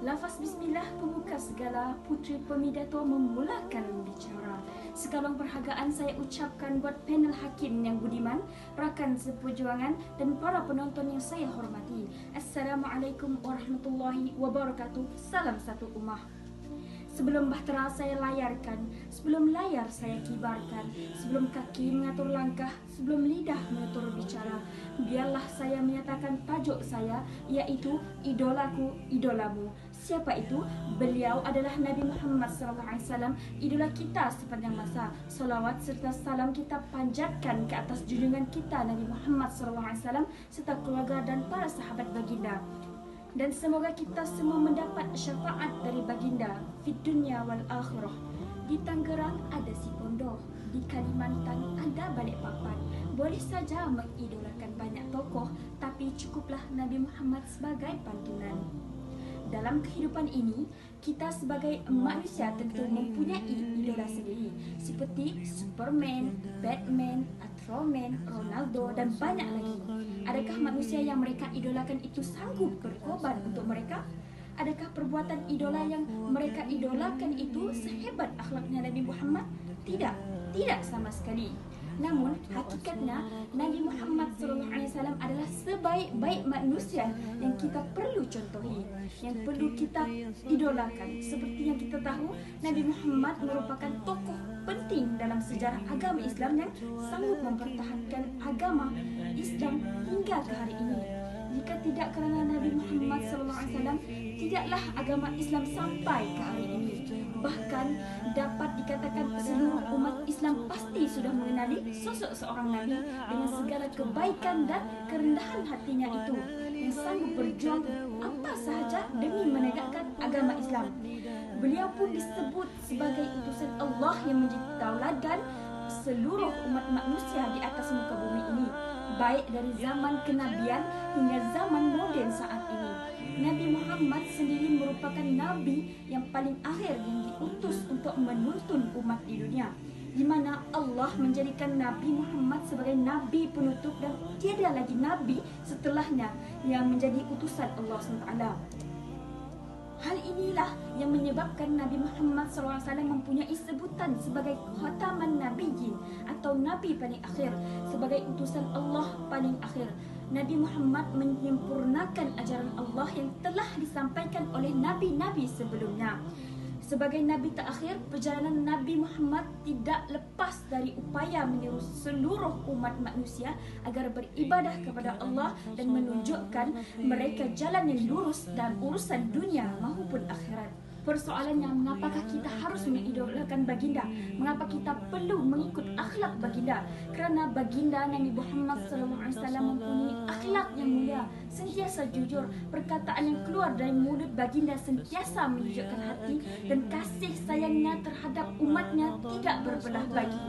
Lafaz bismillah pembuka segala, putri pemidato memulakan bicara. Sekalong perhargaan saya ucapkan buat panel hakim yang budiman, rakan seperjuangan dan para penonton yang saya hormati. Assalamualaikum warahmatullahi wabarakatuh. Salam satu ummah. Sebelum bahtera saya layarkan, sebelum layar saya kibarkan, sebelum kaki mengatur langkah, sebelum lidah menutur bicara, biarlah saya menyatakan tajuk saya, yaitu idolaku, idolamu. Siapa itu? Beliau adalah Nabi Muhammad SAW, idola kita sepanjang masa. Salawat serta salam kita panjatkan ke atas junjungan kita Nabi Muhammad SAW serta keluarga dan para sahabat baginda. Dan semoga kita semua mendapat syafaat dari baginda di dunia wal akhirah. Di Tangerang ada si Pondoh, di Kalimantan ada Balikpapan. Boleh saja mengidolakan banyak tokoh, tapi cukuplah Nabi Muhammad sebagai pantunan. Dalam kehidupan ini, kita sebagai manusia tentu mempunyai idola sendiri, seperti Superman, Batman, Ultraman, Ronaldo dan banyak lagi. Adakah manusia yang mereka idolakan itu sanggup berkorban untuk mereka? Adakah perbuatan idola yang mereka idolakan itu sehebat akhlaknya Nabi Muhammad? Tidak, tidak sama sekali. Namun hakikatnya Nabi Muhammad SAW adalah sebaik-baik manusia yang kita perlu contohi, yang perlu kita idolakan. Seperti yang kita tahu, Nabi Muhammad merupakan tokoh penting dalam sejarah agama Islam yang sanggup mempertahankan agama Islam hingga ke hari ini. Jika tidak kerana Nabi Muhammad SAW, tidaklah agama Islam sampai ke hari ini. Bahkan dapat dikatakan seluruh umat Islam pasti sudah mengenali sosok seorang Nabi dengan segala kebaikan dan kerendahan hatinya itu, yang sanggup berjuang apa sahaja demi menegakkan agama Islam. Beliau pun disebut sebagai utusan Allah yang menjadi tauladan seluruh umat manusia di atas muka bumi ini, baik dari zaman kenabian hingga zaman moden saat ini. Nabi Muhammad sendiri merupakan Nabi yang paling akhir yang diutus untuk menuntun umat di dunia, di mana Allah menjadikan Nabi Muhammad sebagai Nabi penutup dan tiada lagi Nabi setelahnya yang menjadi utusan Allah SWT. Hal inilah yang menyebabkan Nabi Muhammad SAW mempunyai sebutan sebagai Khataman Nabiyyin atau Nabi paling akhir, sebagai utusan Allah paling akhir. Nabi Muhammad menyempurnakan ajaran Allah yang telah disampaikan oleh nabi-nabi sebelumnya. Sebagai Nabi terakhir, perjalanan Nabi Muhammad tidak lepas dari upaya menyeru seluruh umat manusia agar beribadah kepada Allah dan menunjukkan mereka jalan yang lurus dalam urusan dunia maupun akhirat. Persoalannya, mengapakah kita harus mengidolakan baginda? Mengapa kita perlu mengikut akhlak baginda? Kerana baginda Nabi Muhammad SAW mempunyai akhlak yang mulia, sentiasa jujur. Perkataan yang keluar dari mulut baginda sentiasa menunjukkan hati dan kasih sayangnya terhadap umatnya tidak berbelah bagi.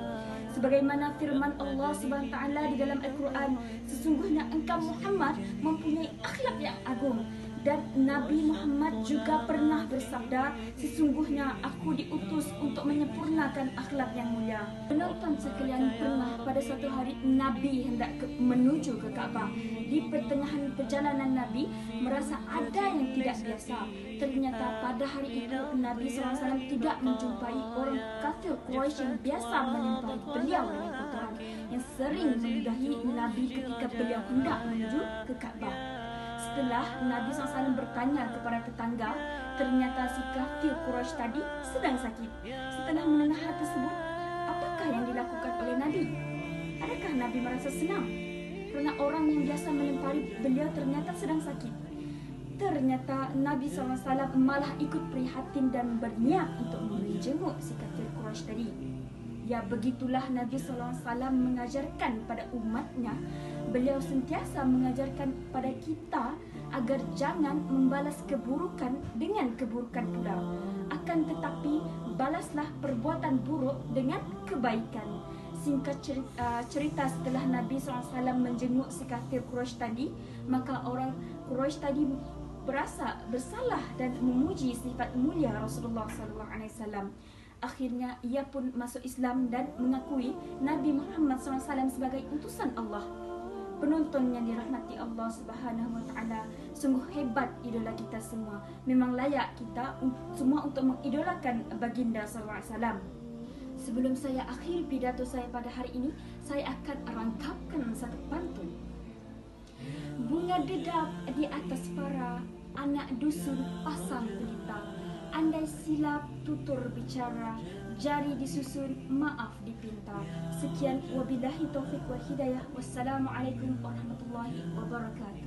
Sebagaimana firman Allah SWT di dalam Al-Quran, sesungguhnya engkau Muhammad mempunyai akhlak yang agung. Dan Nabi Muhammad juga pernah bersabda, sesungguhnya aku diutus untuk menyempurnakan akhlak yang mulia. Penonton sekalian, pernah pada suatu hari Nabi hendak menuju ke Kaabah. Di pertengahan perjalanan Nabi merasa ada yang tidak biasa. Ternyata pada hari itu Nabi SAW tidak menjumpai orang kafir Quraisy yang biasa melimpahi beliau dengan kotoran, yang sering meludahi Nabi ketika beliau hendak menuju ke Kaabah. Setelah Nabi SAW bertanya kepada tetangga, ternyata si kafir Quraisy tadi sedang sakit. Setelah mendengar hal tersebut, apakah yang dilakukan oleh Nabi? Adakah Nabi merasa senang kerana orang yang biasa melempari beliau ternyata sedang sakit? Ternyata Nabi SAW malah ikut prihatin dan berniat untuk menjenguk si kafir Quraisy tadi. Ya, begitulah Nabi SAW mengajarkan pada umatnya. Beliau sentiasa mengajarkan pada kita agar jangan membalas keburukan dengan keburukan pula. Akan tetapi, balaslah perbuatan buruk dengan kebaikan. Singkat cerita, setelah Nabi SAW menjenguk si kafir Quraisy tadi, maka orang Quraisy tadi berasa bersalah dan memuji sifat mulia Rasulullah SAW. Akhirnya ia pun masuk Islam dan mengakui Nabi Muhammad SAW sebagai utusan Allah. penonton yang dirahmati Allah Subhanahu wa taala. Sungguh hebat idola kita semua. Memang layak kita semua untuk mengidolakan baginda sallallahu alaihi wasallam. Sebelum saya akhiri pidato saya pada hari ini, saya akan rangkapkan satu pantun. Bunga dedap di atas para anak dusun pasang pelita. Andai silap tutur bicara, jari disusun, maaf dipinta. Sekian, wabillahi taufiq wal hidayah. Wassalamualaikum warahmatullahi wabarakatuh.